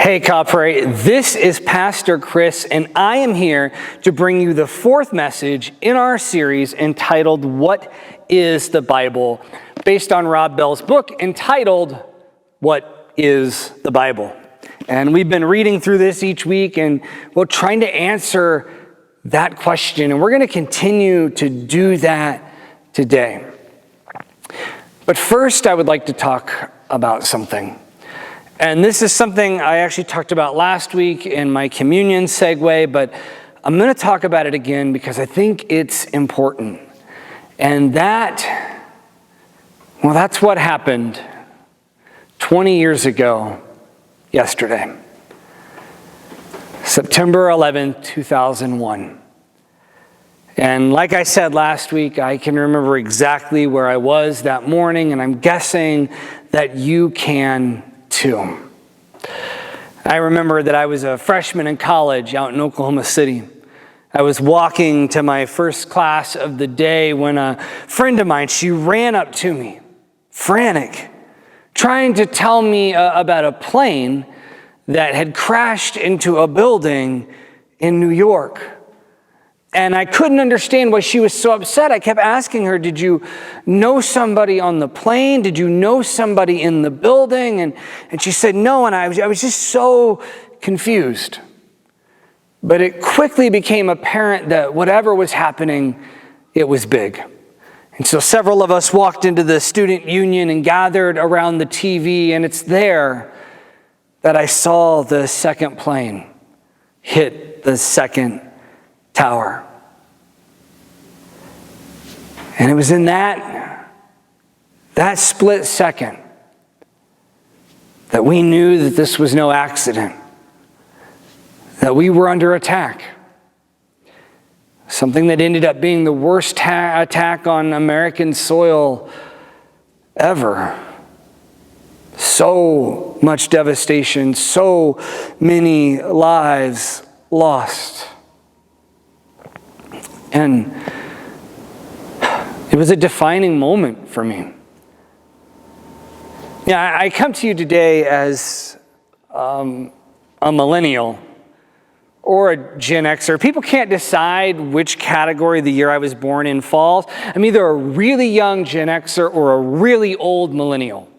Hey, Capre, this is Pastor Chris, and I am here to bring you the fourth message in our series entitled, What is the Bible? Based on Rob Bell's book entitled, What is the Bible? And we've been reading through this each week and we're trying to answer that question, and we're going to continue to do that today. But first, I would like to talk about something. And this is something I actually talked about last week in my communion segue, but I'm going to talk about it again because I think it's important. And that's what happened 20 years ago yesterday, September 11th, 2001. And like I said last week, I can remember exactly where I was that morning, and I'm guessing that you can too. I remember that I was a freshman in college out in Oklahoma City. I was walking to my first class of the day when a friend of mine, she ran up to me, frantic, trying to tell me about a plane that had crashed into a building in New York. And I couldn't understand why she was so upset. I kept asking her, did you know somebody on the plane? Did you know somebody in the building? And she said no, and I was just so confused. But it quickly became apparent that whatever was happening, it was big. And so several of us walked into the student union and gathered around the TV, and it's there that I saw the second plane hit the second tower. And it was in that split second that we knew that this was no accident, that we were under attack. Something that ended up being the worst attack on American soil ever. So much devastation, so many lives lost. And it was a defining moment for me. Yeah, I come to you today as a millennial or a Gen Xer. People can't decide which category the year I was born in falls. I'm either a really young Gen Xer or a really old millennial.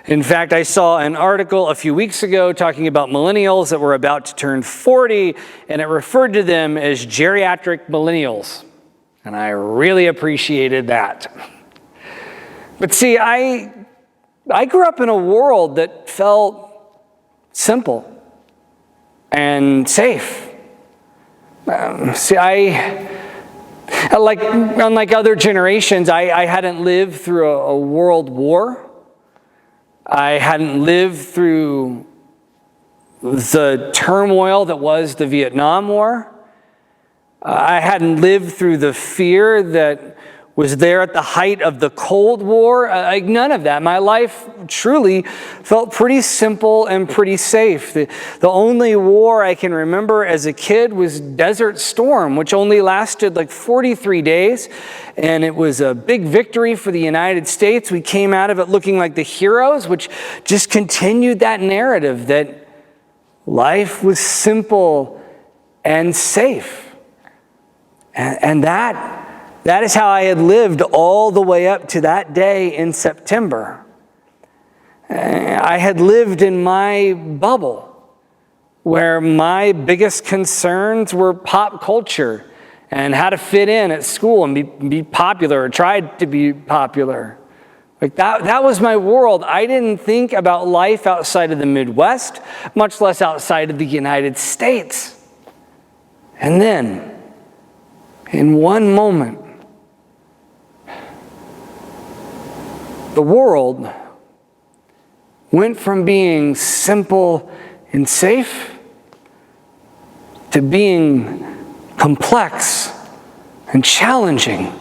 In fact, I saw an article a few weeks ago talking about millennials that were about to turn 40, and it referred to them as geriatric millennials. And I really appreciated that. But see, I grew up in a world that felt simple and safe. Unlike other generations, I hadn't lived through a world war. I hadn't lived through the turmoil that was the Vietnam War. I hadn't lived through the fear that was there at the height of the Cold War. None of that. My life truly felt pretty simple and pretty safe. The only war I can remember as a kid was Desert Storm, which only lasted like 43 days. And it was a big victory for the United States. We came out of it looking like the heroes, which just continued that narrative that life was simple and safe. And that is how I had lived all the way up to that day in September. I had lived in my bubble where my biggest concerns were pop culture and how to fit in at school and be popular or tried to be popular. Like that was my world. I didn't think about life outside of the Midwest, much less outside of the United States. And then, in one moment, the world went from being simple and safe to being complex and challenging.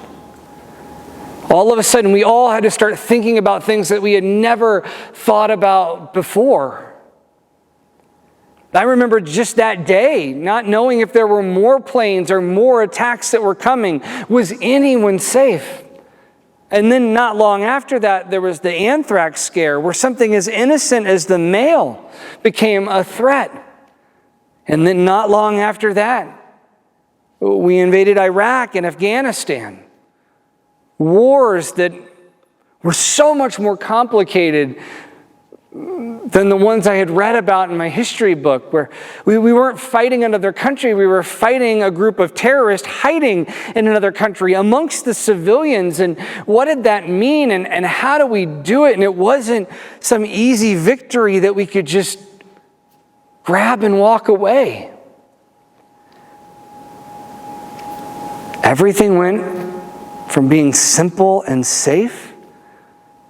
All of a sudden, we all had to start thinking about things that we had never thought about before. I remember just that day, not knowing if there were more planes or more attacks that were coming. Was anyone safe? And then not long after that, there was the anthrax scare, where something as innocent as the mail became a threat. And then not long after that, we invaded Iraq and Afghanistan. Wars that were so much more complicated than the ones I had read about in my history book, where we weren't fighting another country, we were fighting a group of terrorists hiding in another country amongst the civilians. And what did that mean, and how do we do it? And it wasn't some easy victory that we could just grab and walk away. Everything went from being simple and safe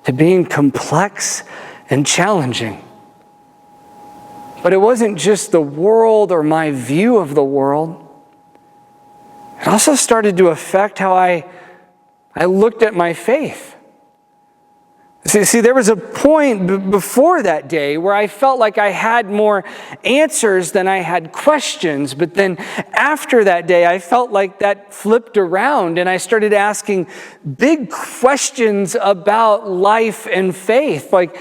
to being complex and challenging. But it wasn't just the world or my view of the world. It also started to affect how I looked at my faith. See, there was a point before that day where I felt like I had more answers than I had questions. But then after that day, I felt like that flipped around and I started asking big questions about life and faith. Like,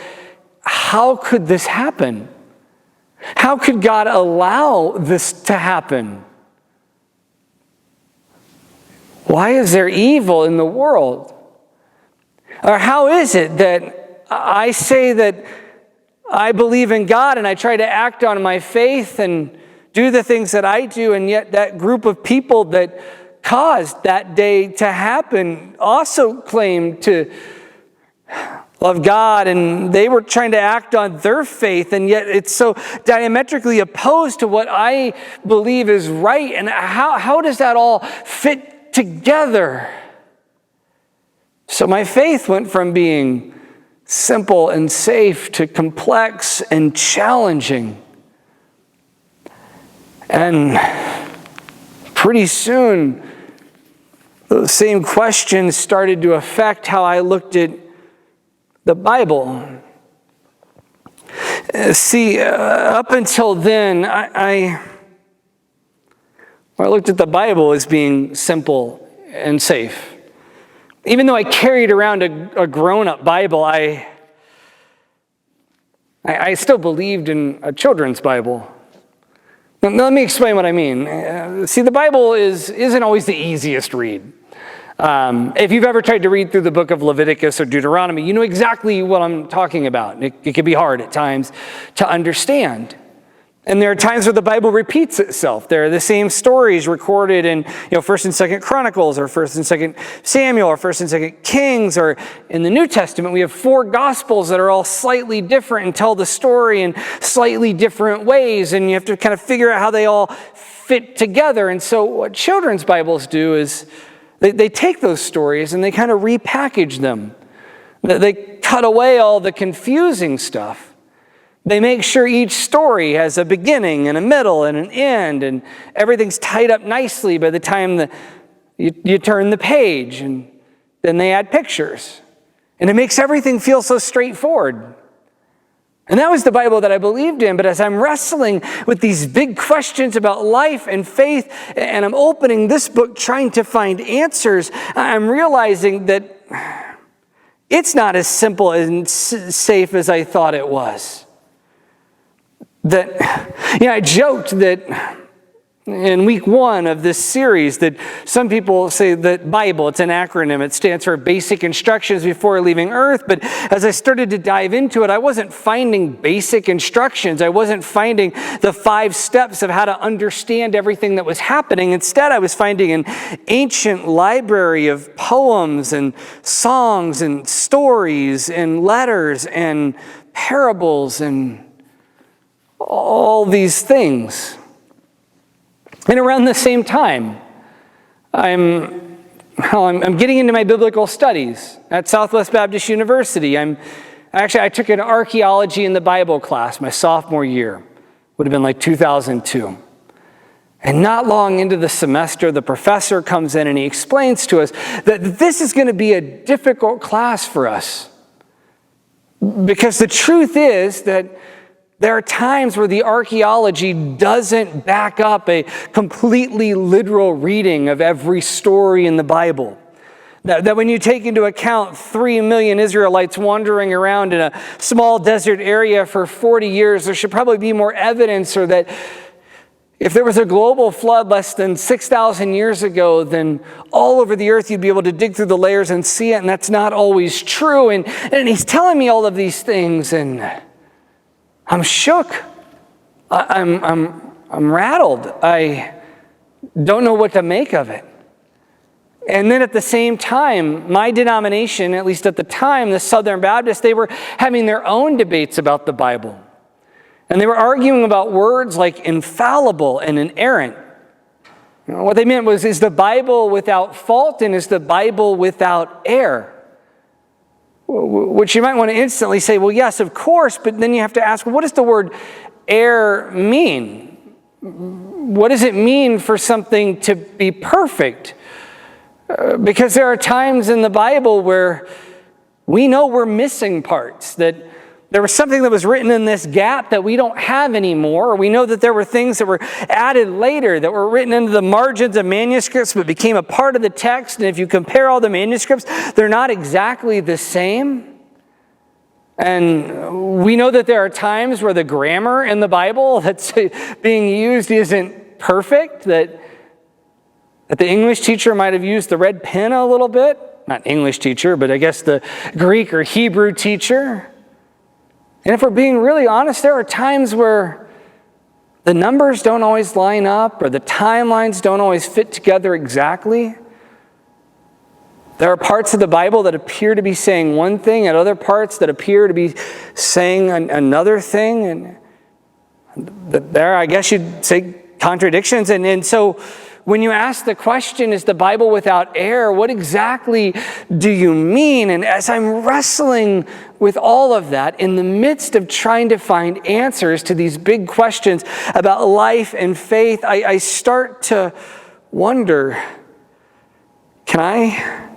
how could this happen? How could God allow this to happen? Why is there evil in the world? Or how is it that I say that I believe in God and I try to act on my faith and do the things that I do, and yet that group of people that caused that day to happen also claimed to love God, and they were trying to act on their faith, and yet it's so diametrically opposed to what I believe is right. And how does that all fit together? So my faith went from being simple and safe to complex and challenging. And pretty soon, those same questions started to affect how I looked at the Bible. See, up until then, I looked at the Bible as being simple and safe. Even though I carried around a grown-up Bible, I still believed in a children's Bible. Now, let me explain what I mean. See, the Bible isn't always the easiest read. If you've ever tried to read through the book of Leviticus or Deuteronomy, you know exactly what I'm talking about. It can be hard at times to understand. And there are times where the Bible repeats itself. There are the same stories recorded in 1st and 2nd Chronicles, or 1st and 2nd Samuel, or 1st and 2nd Kings, or in the New Testament, we have 4 Gospels that are all slightly different and tell the story in slightly different ways, and you have to kind of figure out how they all fit together. And so what children's Bibles do is they take those stories and they kind of repackage them. They cut away all the confusing stuff. They make sure each story has a beginning and a middle and an end, and everything's tied up nicely by the time that you turn the page, and then they add pictures. And it makes everything feel so straightforward. And that was the Bible that I believed in. But as I'm wrestling with these big questions about life and faith, and I'm opening this book trying to find answers, I'm realizing that it's not as simple and safe as I thought it was. I joked that in week 1 of this series that some people say that Bible, it's an acronym. It stands for Basic Instructions Before Leaving Earth. But as I started to dive into it, I wasn't finding basic instructions. I wasn't finding the 5 steps of how to understand everything that was happening. Instead, I was finding an ancient library of poems and songs and stories and letters and parables and all these things. And around the same time, I'm getting into my biblical studies at Southwest Baptist University. I took an archaeology in the Bible class my sophomore year. Would have been like 2002. And not long into the semester, the professor comes in and he explains to us that this is going to be a difficult class for us. Because the truth is that there are times where the archaeology doesn't back up a completely literal reading of every story in the Bible. That when you take into account 3 million Israelites wandering around in a small desert area for 40 years, there should probably be more evidence, or that if there was a global flood less than 6,000 years ago, then all over the earth you'd be able to dig through the layers and see it, and that's not always true. And he's telling me all of these things, and I'm shook. I'm rattled. I don't know what to make of it. And then at the same time, my denomination, at least at the time, the Southern Baptists, they were having their own debates about the Bible. And they were arguing about words like infallible and inerrant. What they meant was, is the Bible without fault, and is the Bible without error? Which you might want to instantly say, well, yes, of course, but then you have to ask, well, what does the word error mean? What does it mean for something to be perfect? Because there are times in the Bible where we know we're missing parts, that there was something that was written in this gap that we don't have anymore. Or we know that there were things that were added later that were written into the margins of manuscripts but became a part of the text. And if you compare all the manuscripts, they're not exactly the same. And we know that there are times where the grammar in the Bible that's being used isn't perfect, that the English teacher might have used the red pen a little bit. Not English teacher, but I guess the Greek or Hebrew teacher. And if we're being really honest, there are times where the numbers don't always line up, or the timelines don't always fit together exactly. There are parts of the Bible that appear to be saying one thing, and other parts that appear to be saying another thing. And there, I guess you'd say, contradictions. And so when you ask the question, is the Bible without error, what exactly do you mean? And as I'm wrestling with all of that, in the midst of trying to find answers to these big questions about life and faith, I start to wonder, can I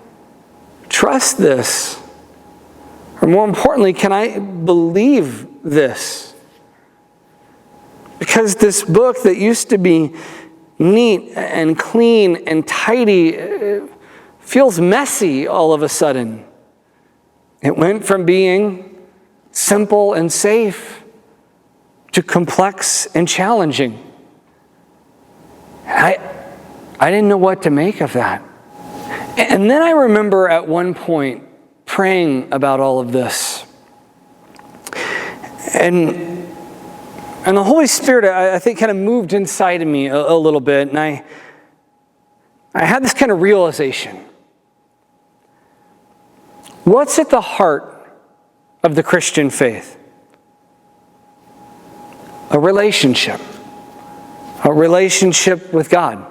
trust this? Or more importantly, can I believe this? Because this book that used to be neat and clean and tidy feels messy all of a sudden. It went from being simple and safe to complex and challenging. I didn't know what to make of that. And then I remember at one point praying about all of this. And the Holy Spirit, I think, kind of moved inside of me a little bit. And I had this kind of realization. What's at the heart of the Christian faith? A relationship. A relationship with God.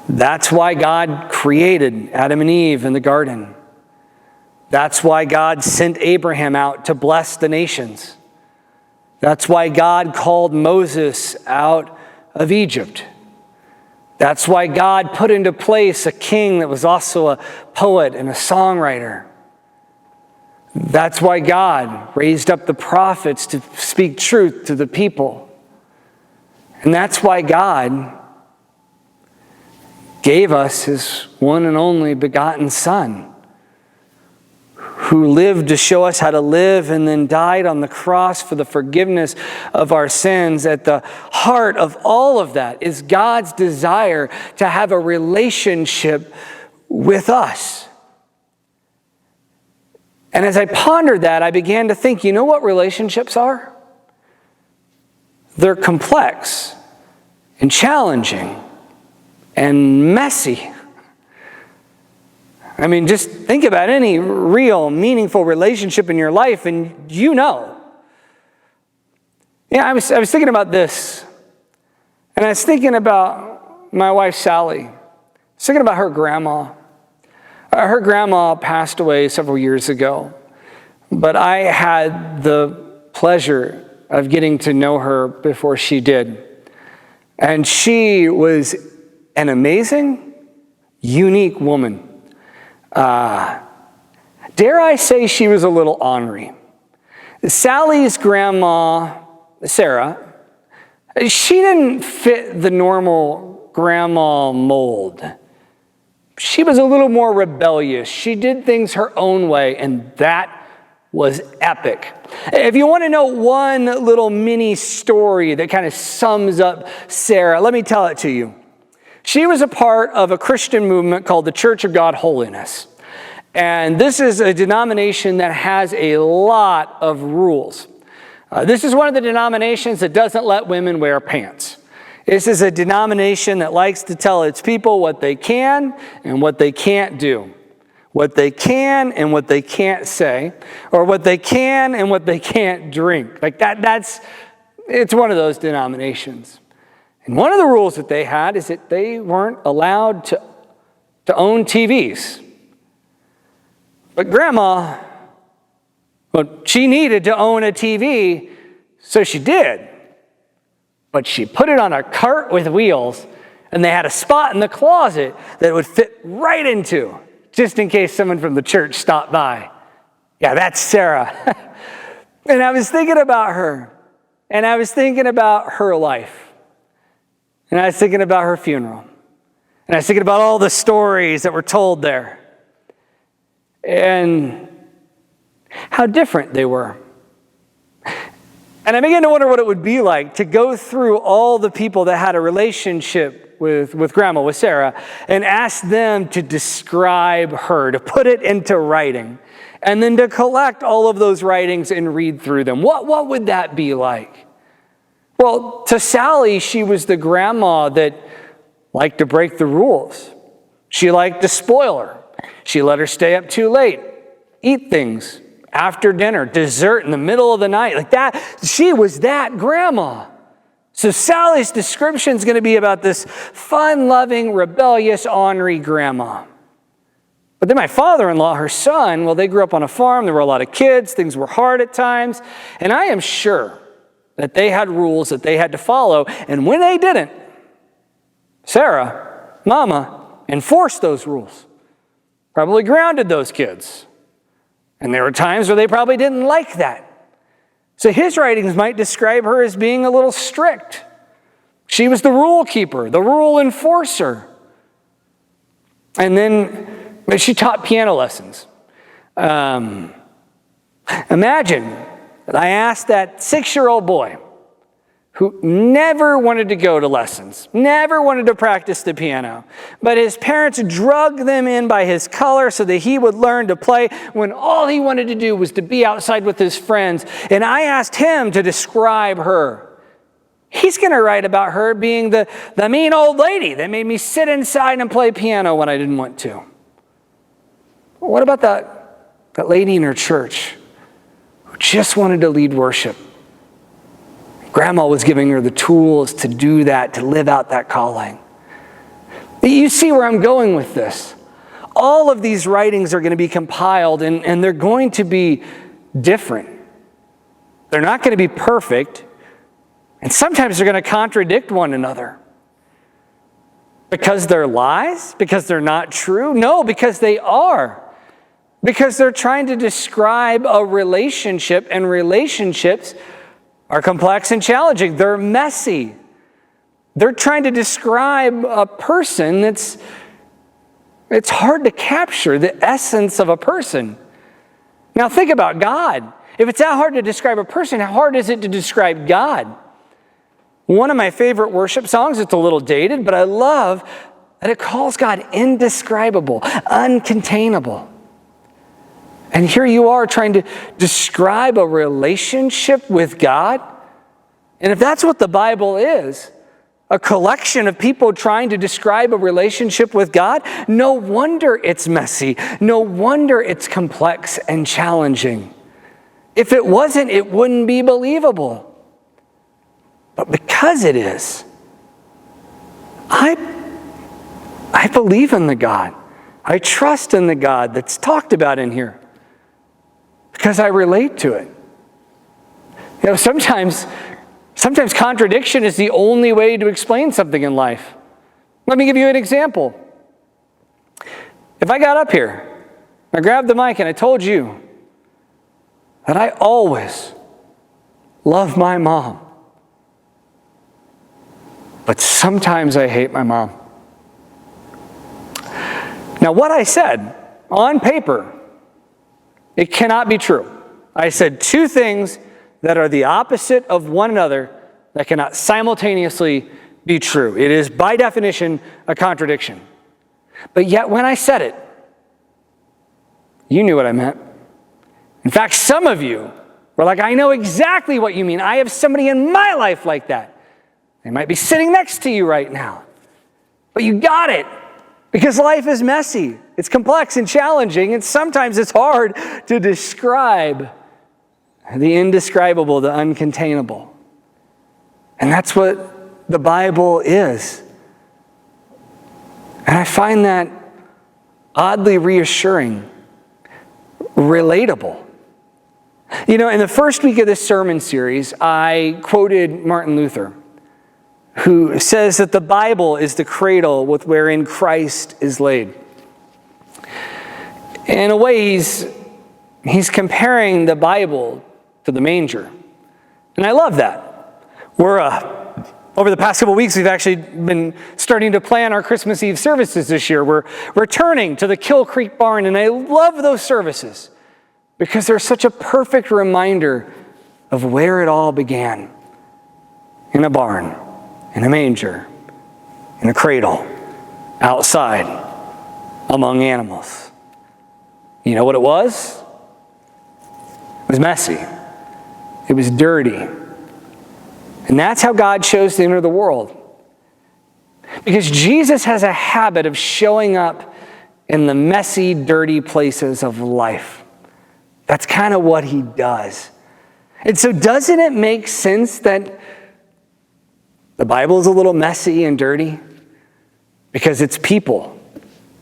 That's why God created Adam and Eve in the garden. That's why God sent Abraham out to bless the nations. That's why God called Moses out of Egypt. That's why God put into place a king that was also a poet and a songwriter. That's why God raised up the prophets to speak truth to the people. And that's why God gave us his one and only begotten Son, who lived to show us how to live and then died on the cross for the forgiveness of our sins. At the heart of all of that is God's desire to have a relationship with us. And as I pondered that, I began to think, you know what relationships are? They're complex and challenging and messy. I mean, just think about any real, meaningful relationship in your life, and you know. Yeah, I was thinking about this, and I was thinking about my wife, Sally. I was thinking about her grandma. Her grandma passed away several years ago, but I had the pleasure of getting to know her before she did. And she was an amazing, unique woman. Dare I say she was a little ornery. Sally's grandma, Sarah, she didn't fit the normal grandma mold. she was a little more rebellious. She did things her own way, and that was epic. If you want to know one little mini story that kind of sums up Sarah, let me tell it to you. She was a part of a Christian movement called the Church of God Holiness. And this is a denomination that has a lot of rules. This is one of the denominations that doesn't let women wear pants. This is a denomination that likes to tell its people what they can and what they can't do. What they can and what they can't say, or what they can and what they can't drink. Like it's one of those denominations. And one of the rules that they had is that they weren't allowed to own TVs. But Grandma, well, she needed to own a TV, so she did. But she put it on a cart with wheels, and they had a spot in the closet that it would fit right into, just in case someone from the church stopped by. Yeah, that's Sarah. And I was thinking about her, and I was thinking about her life, and I was thinking about her funeral, and I was thinking about all the stories that were told there, and how different they were. And I began to wonder what it would be like to go through all the people that had a relationship with Grandma, with Sarah, and ask them to describe her, to put it into writing, and then to collect all of those writings and read through them. What would that be like? Well, to Sally, she was the grandma that liked to break the rules. She liked to spoil her. She let her stay up too late, eat things after dinner, dessert in the middle of the night. Like that, she was that grandma. So Sally's description is going to be about this fun-loving, rebellious, ornery grandma. But then my father-in-law, her son, well, they grew up on a farm. There were a lot of kids. Things were hard at times. And I am sure that they had rules that they had to follow. And when they didn't, Sarah, Mama, enforced those rules. Probably grounded those kids. And there were times where they probably didn't like that. So his writings might describe her as being a little strict. She was the rule keeper, the rule enforcer. And then she taught piano lessons. Imagine that I asked that 6-year-old boy who never wanted to go to lessons, never wanted to practice the piano, but his parents drugged them in by his color so that he would learn to play when all he wanted to do was to be outside with his friends. And I asked him to describe her. He's going to write about her being the mean old lady that made me sit inside and play piano when I didn't want to. What about that lady in her church who just wanted to lead worship? Grandma was giving her the tools to do that, to live out that calling. You see where I'm going with this. All of these writings are going to be compiled, and they're going to be different. They're not going to be perfect, and sometimes they're going to contradict one another. Because they're lies? Because they're not true? No, because they are. Because they're trying to describe a relationship, and relationships are complex and challenging. They're messy. They're trying to describe a person it's hard to capture the essence of a person. Now think about God. If it's that hard to describe a person, how hard is it to describe God? One of my favorite worship songs, it's a little dated, but I love that it calls God indescribable, uncontainable. And here you are trying to describe a relationship with God. And if that's what the Bible is, a collection of people trying to describe a relationship with God, no wonder it's messy. No wonder it's complex and challenging. If it wasn't, it wouldn't be believable. But because it is, I believe in the God. I trust in the God that's talked about in here. Because I relate to it. You know, sometimes contradiction is the only way to explain something in life. Let me give you an example. If I got up here, I grabbed the mic and I told you that I always love my mom, but sometimes I hate my mom. Now, what I said on paper, it cannot be true. I said two things that are the opposite of one another that cannot simultaneously be true. It is, by definition, a contradiction. But yet, when I said it, you knew what I meant. In fact, some of you were like, I know exactly what you mean. I have somebody in my life like that. They might be sitting next to you right now. But you got it. Because life is messy. It's complex and challenging, and sometimes it's hard to describe the indescribable, the uncontainable. And that's what the Bible is. And I find that oddly reassuring, relatable. You know, in the first week of this sermon series, I quoted Martin Luther, who says that the Bible is the cradle with wherein Christ is laid. In a way, he's comparing the Bible to the manger. And I love that. Over the past couple of weeks, we've actually been starting to plan our Christmas Eve services this year. We're returning to the Kill Creek Barn, and I love those services because they're such a perfect reminder of where it all began. In a barn, in a manger, in a cradle, outside, among animals. You know what it was? It was messy. It was dirty. And that's how God chose to enter the world. Because Jesus has a habit of showing up in the messy, dirty places of life. That's kind of what he does. And so doesn't it make sense that the Bible is a little messy and dirty? Because it's people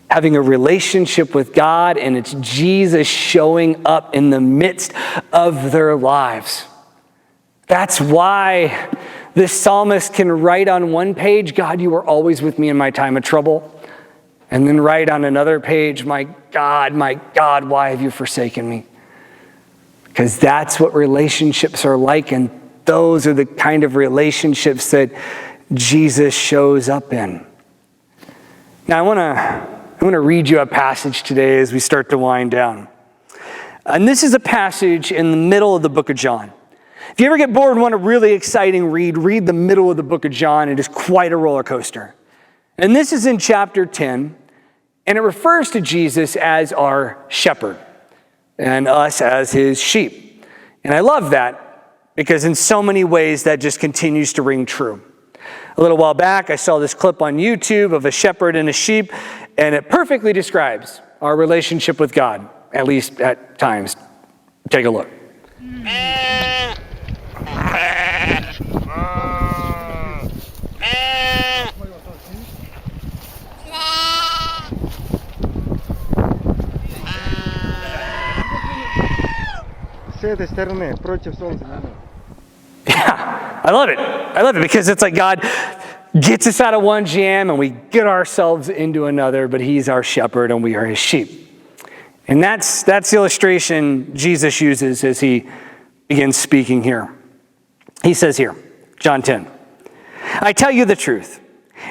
having a relationship with God, and it's Jesus showing up in the midst of their lives. That's why this psalmist can write on one page, God, you are always with me in my time of trouble. And then write on another page, my God, why have you forsaken me? Because that's what relationships are like, and those are the kind of relationships that Jesus shows up in. Now, I want to read you a passage today as we start to wind down. And this is a passage in the middle of the book of John. If you ever get bored and want a really exciting read the middle of the book of John. It is quite a roller coaster. And this is in chapter 10, and it refers to Jesus as our shepherd and us as his sheep. And I love that because in so many ways that just continues to ring true. A little while back, I saw this clip on YouTube of a shepherd and a sheep, and it perfectly describes our relationship with God, at least at times. Take a look. Yeah, I love it. I love it because it's like God gets us out of one jam and we get ourselves into another, but he's our shepherd and we are his sheep. And that's the illustration Jesus uses as he begins speaking here. He says here, John 10, I tell you the truth.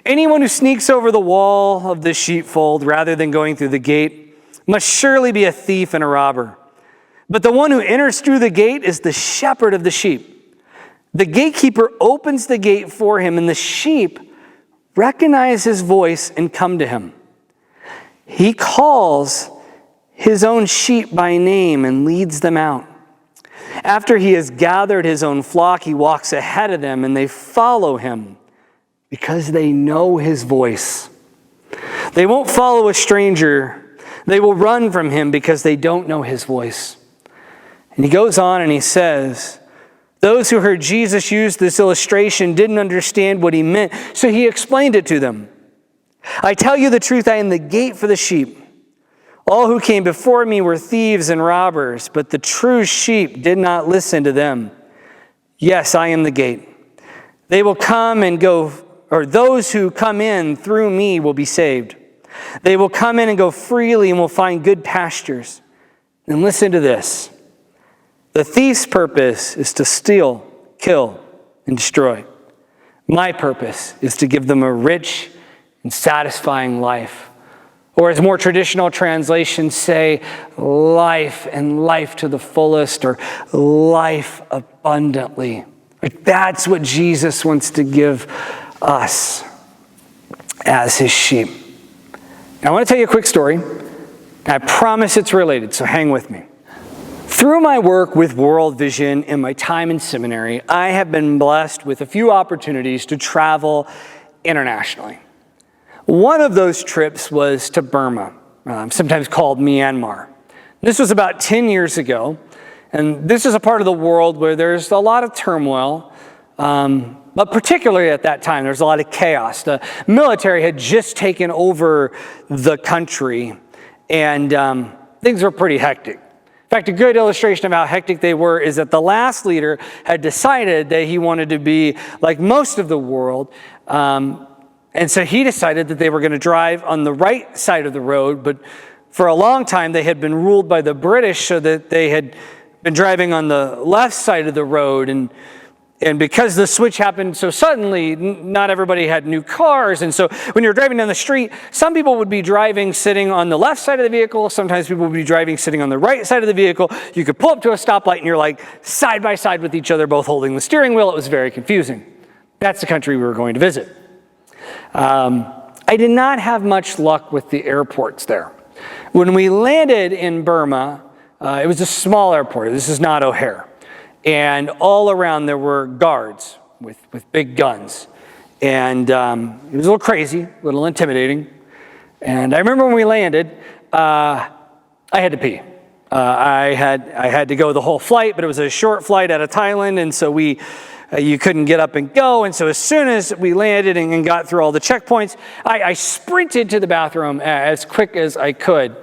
Anyone who sneaks over the wall of the sheepfold rather than going through the gate must surely be a thief and a robber. But the one who enters through the gate is the shepherd of the sheep. The gatekeeper opens the gate for him, and the sheep recognize his voice and come to him. He calls his own sheep by name and leads them out. After he has gathered his own flock, he walks ahead of them, and they follow him because they know his voice. They won't follow a stranger. They will run from him because they don't know his voice. And he goes on and he says, those who heard Jesus use this illustration didn't understand what he meant, so he explained it to them. I tell you the truth, I am the gate for the sheep. All who came before me were thieves and robbers, but the true sheep did not listen to them. Yes, I am the gate. They will come and go, or those who come in through me will be saved. They will come in and go freely and will find good pastures. And listen to this. The thief's purpose is to steal, kill, and destroy. My purpose is to give them a rich and satisfying life Or as more traditional translations say, life and life to the fullest, or life abundantly. That's what Jesus wants to give us as his sheep. Now, I want to tell you a quick story. I promise it's related, so hang with me. Through my work with World Vision and my time in seminary, I have been blessed with a few opportunities to travel internationally. One of those trips was to Burma, sometimes called Myanmar. This was about 10 years ago, and this is a part of the world where there's a lot of turmoil, but particularly at that time, there's a lot of chaos. The military had just taken over the country, and things were pretty hectic. In fact, a good illustration of how hectic they were is that the last leader had decided that he wanted to be like most of the world, and so he decided that they were going to drive on the right side of the road, but for a long time they had been ruled by the British, so that they had been driving on the left side of the road. And because the switch happened so suddenly, not everybody had new cars. And so when you're driving down the street, some people would be driving sitting on the left side of the vehicle. Sometimes people would be driving sitting on the right side of the vehicle. You could pull up to a stoplight and you're like side by side with each other, both holding the steering wheel. It was very confusing. That's the country we were going to visit. I did not have much luck with the airports there. When we landed in Burma, it was a small airport. This is not O'Hare. And all around there were guards with big guns. And it was a little crazy, a little intimidating. And I remember when we landed, I had to pee. I had to go the whole flight, but it was a short flight out of Thailand, and so you couldn't get up and go. And so as soon as we landed and got through all the checkpoints, I sprinted to the bathroom as quick as I could.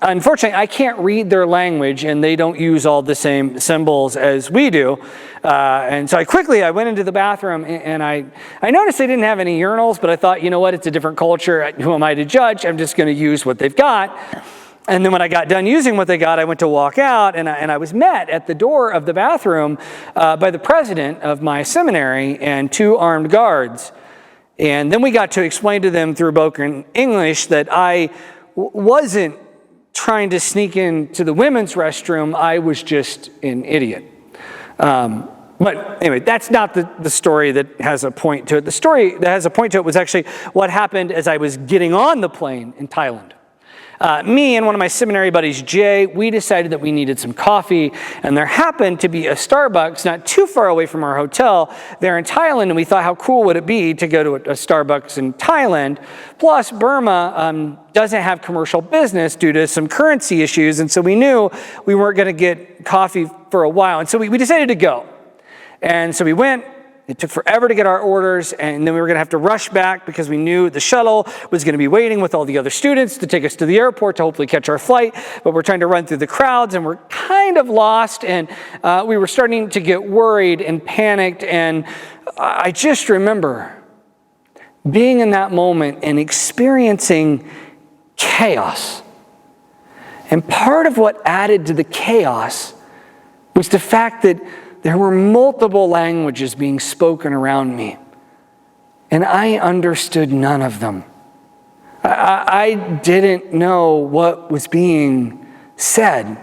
Unfortunately, I can't read their language, and they don't use all the same symbols as we do. And so I went into the bathroom, and I noticed they didn't have any urinals, but I thought, you know what, it's a different culture. Who am I to judge? I'm just going to use what they've got. And then when I got done using what they got, I went to walk out, and I was met at the door of the bathroom by the president of my seminary and two armed guards. And then we got to explain to them through broken English that I wasn't trying to sneak into the women's restroom. I was just an idiot. But anyway, that's not the story that has a point to it. The story that has a point to it was actually what happened as I was getting on the plane in Thailand. Me and one of my seminary buddies, Jay, we decided that we needed some coffee, and there happened to be a Starbucks not too far away from our hotel there in Thailand, and we thought, how cool would it be to go to a Starbucks in Thailand? Plus, Burma doesn't have commercial business due to some currency issues, and so we knew we weren't going to get coffee for a while, and so we decided to go. And so we went. It took forever to get our orders, and then we were going to have to rush back because we knew the shuttle was going to be waiting with all the other students to take us to the airport to hopefully catch our flight. But we're trying to run through the crowds, and we're kind of lost, and we were starting to get worried and panicked. And I just remember being in that moment and experiencing chaos. And part of what added to the chaos was the fact that there were multiple languages being spoken around me, and I understood none of them. I didn't know what was being said.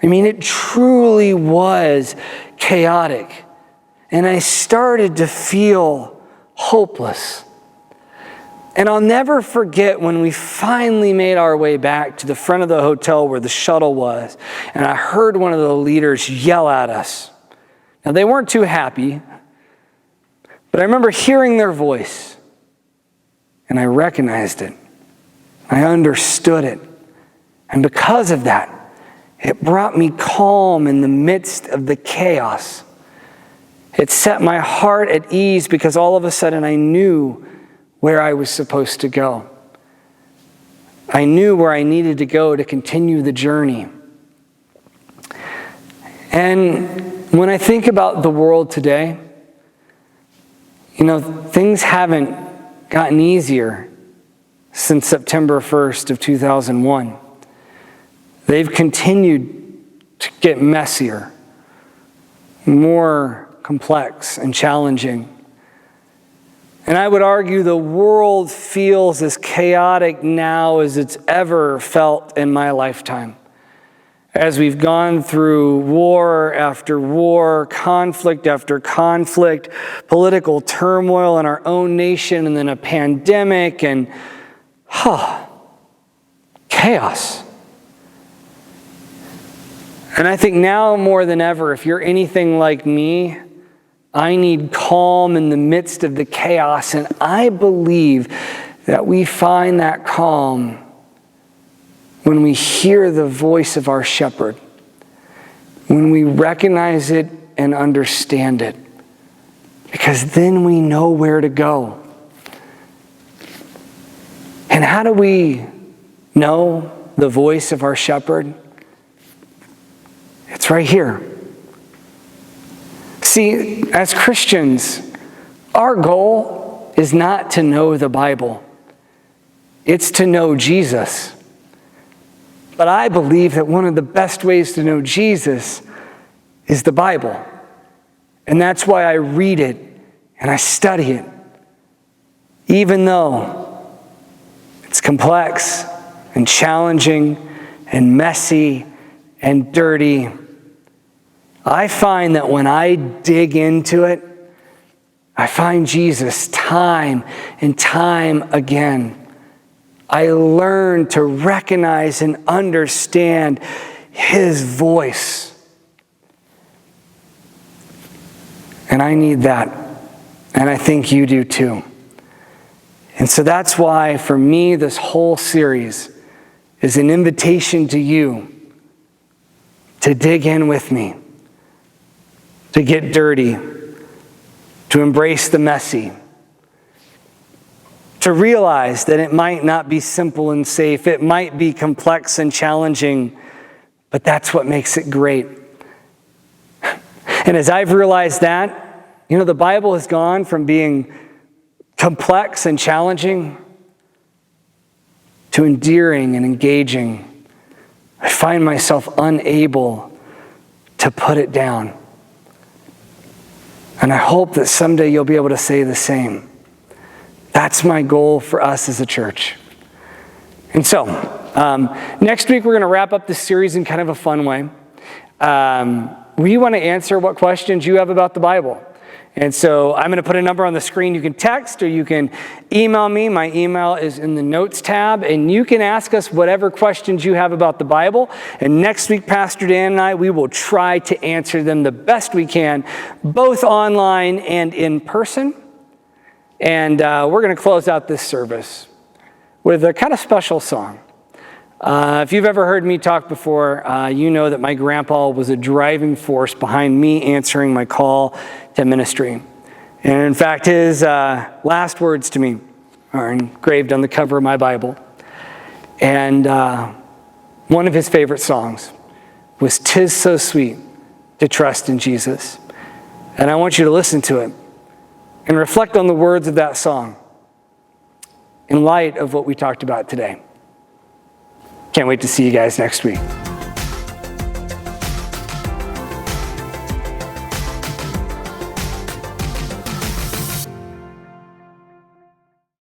I mean, it truly was chaotic, and I started to feel hopeless. And I'll never forget when we finally made our way back to the front of the hotel where the shuttle was, and I heard one of the leaders yell at us. Now, they weren't too happy, but I remember hearing their voice, and I recognized it. I understood it. And because of that, it brought me calm in the midst of the chaos. It set my heart at ease because all of a sudden I knew where I was supposed to go. I knew where I needed to go to continue the journey. And when I think about the world today, things haven't gotten easier since September 1st of 2001. They've continued to get messier, more complex and challenging. And I would argue the world feels as chaotic now as it's ever felt in my lifetime. As we've gone through war after war, conflict after conflict, political turmoil in our own nation, and then a pandemic, and chaos. And I think now more than ever, if you're anything like me, I need calm in the midst of the chaos. And I believe that we find that calm when we hear the voice of our shepherd, when we recognize it and understand it, because then we know where to go. And how do we know the voice of our shepherd? It's right here. See, as Christians, our goal is not to know the Bible. It's to know Jesus. But I believe that one of the best ways to know Jesus is the Bible. And that's why I read it and I study it. Even though it's complex and challenging and messy and dirty, I find that when I dig into it, I find Jesus time and time again. I learn to recognize and understand his voice. And I need that. And I think you do too. And so that's why, for me, this whole series is an invitation to you to dig in with me, to get dirty, to embrace the messy, to realize that it might not be simple and safe, it might be complex and challenging, but that's what makes it great. And as I've realized that, the Bible has gone from being complex and challenging to endearing and engaging. I find myself unable to put it down. And I hope that someday you'll be able to say the same. That's my goal for us as a church. And so, next week we're going to wrap up this series in kind of a fun way. We want to answer what questions you have about the Bible. And so I'm going to put a number on the screen. You can text or you can email me. My email is in the notes tab. And you can ask us whatever questions you have about the Bible. And next week, Pastor Dan and I, we will try to answer them the best we can, both online and in person. And we're going to close out this service with a kind of special song. If you've ever heard me talk before, you know that my grandpa was a driving force behind me answering my call to ministry. And in fact, his last words to me are engraved on the cover of my Bible. And one of his favorite songs was "'Tis So Sweet to Trust in Jesus." And I want you to listen to it and reflect on the words of that song in light of what we talked about today. Can't wait to see you guys next week.